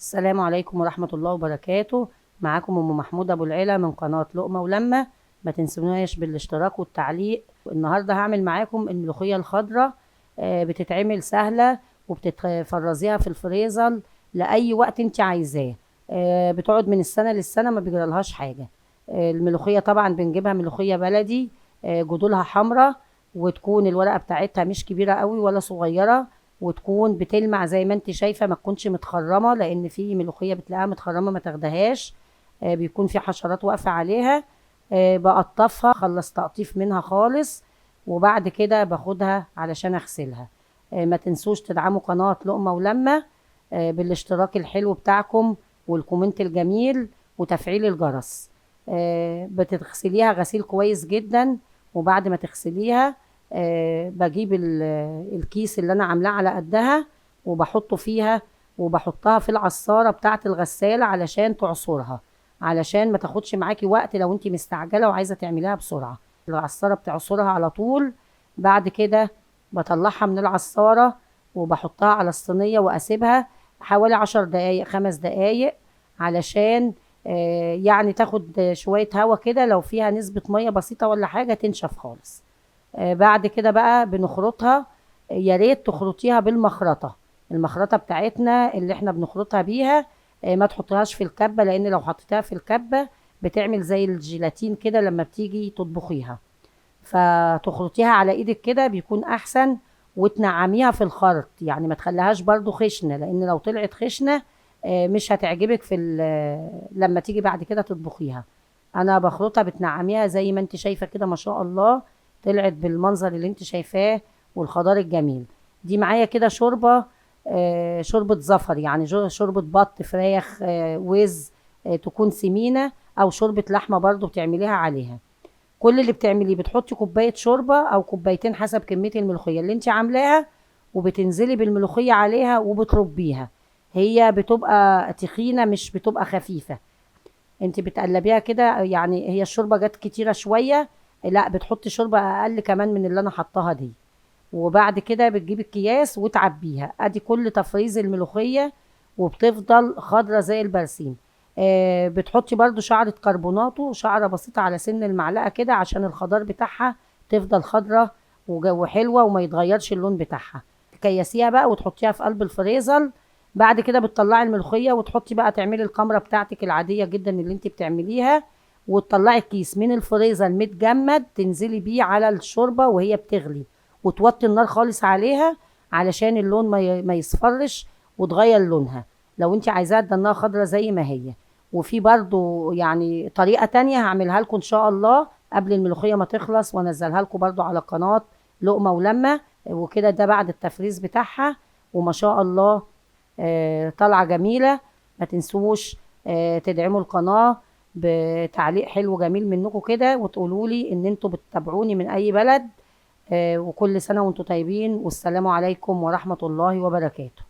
السلام عليكم ورحمة الله وبركاته. معاكم أم محمود أبو العلا من قناة لقمة ولمة. ما تنسوناش بالاشتراك والتعليق. النهاردة هعمل معاكم الملوخية الخضراء. بتتعمل سهلة وبتفرزيها في الفريزر لأي وقت انت عايزاه. بتقعد من السنة للسنة ما بيجرالهاش حاجة. الملوخية طبعا بنجيبها ملوخية بلدي، جذورها حمراء، وتكون الورقة بتاعتها مش كبيرة قوي ولا صغيرة، وتكون بتلمع زي ما انت شايفه، ما تكونش متخرمه، لان في ملوخيه بتلاقيها متخرمه ما تاخدهاش. بيكون في حشرات واقفه عليها. بقطفها، خلص تقطيف منها خالص، وبعد كده باخدها علشان اغسلها. ما تنسوش تدعموا قناه لقمه ولمه بالاشتراك الحلو بتاعكم والكومنت الجميل وتفعيل الجرس. بتغسليها غسيل كويس جدا، وبعد ما تغسليها بجيب الكيس اللي انا عاملاه على قدها وبحطه فيها، وبحطها في العصارة بتاعة الغسالة علشان تعصرها، علشان ما تاخدش معاكي وقت لو انت مستعجلة وعايزة تعمليها بسرعة. العصارة بتعصرها على طول. بعد كده بطلعها من العصارة وبحطها على الصينية واسيبها حوالي 10 دقايق 5 دقايق، علشان يعني تاخد شوية هوا كده، لو فيها نسبة مية بسيطة ولا حاجة تنشف خالص. بعد كده بقى بنخرطها. يا ريت تخرطيها بالمخرطة، المخرطة بتاعتنا اللي احنا بنخرطها بيها. ما تحطيهاش في الكبة، لان لو حطيتها في الكبة بتعمل زي الجيلاتين كده لما بتيجي تطبخيها. فتخرطيها على ايدك كده بيكون احسن، وتنعميها في الخرط، يعني ما تخليهاش برضو خشنة، لان لو طلعت خشنة مش هتعجبك لما تيجي بعد كده تطبخيها. انا بخرطها بتنعميها زي ما انت شايفة كده، ما شاء الله طلعت بالمنظر اللي انت شايفاه والخضار الجميل. دي معايا كده شوربة، شوربة زفر، يعني شوربة بط فراخ، وز، تكون سمينة، او شوربة لحمة برضو بتعمليها عليها. كل اللي بتعمليه بتحطي كوباية شوربة او كوبايتين حسب كمية الملوخية اللي انت عاملاها، وبتنزلي بالملوخية عليها وبتربيها. هي بتبقى تخينة مش بتبقى خفيفة. انت بتقلبيها كده، يعني هي الشوربة جت كتيرة شوية، لا بتحطي شوربة اقل كمان من اللي انا حطاها دي. وبعد كده بتجيبي الكياس وتعبيها، ادي كل تفريز الملوخية، وبتفضل خضرة زي البرسيم. بتحطي برضو شعرة كربوناتو، شعرة بسيطة على سن المعلقة كده، عشان الخضار بتاعها تفضل خضرة وحلوة وما يتغيرش اللون بتاعها. تكيسيها بقى وتحطيها في قلب الفريزر. بعد كده بتطلعي الملوخية وتحطي بقى، تعملي الكمرة بتاعتك العادية جدا اللي انت بتعمليها، وتطلعي الكيس من الفريزر متجمد، تنزلي بيه على الشوربة وهي بتغلي، وتوطي النار خالص عليها علشان اللون ما يصفرش وتغير لونها. لو انت عايزاها تدنها خضرة زي ما هي. وفي برضو يعني طريقة تانية هعملها لكم ان شاء الله قبل الملوخية ما تخلص، وانزلها لكم برضو على قناة لقمة ولمة وكده. ده بعد التفريز بتاعها، وما شاء الله طالعة جميلة. ما تنسوش تدعموا القناة بتعليق حلو جميل منكم كده، وتقولوا لي ان انتوا بتتابعوني من اي بلد. وكل سنة وانتم طيبين، والسلام عليكم ورحمة الله وبركاته.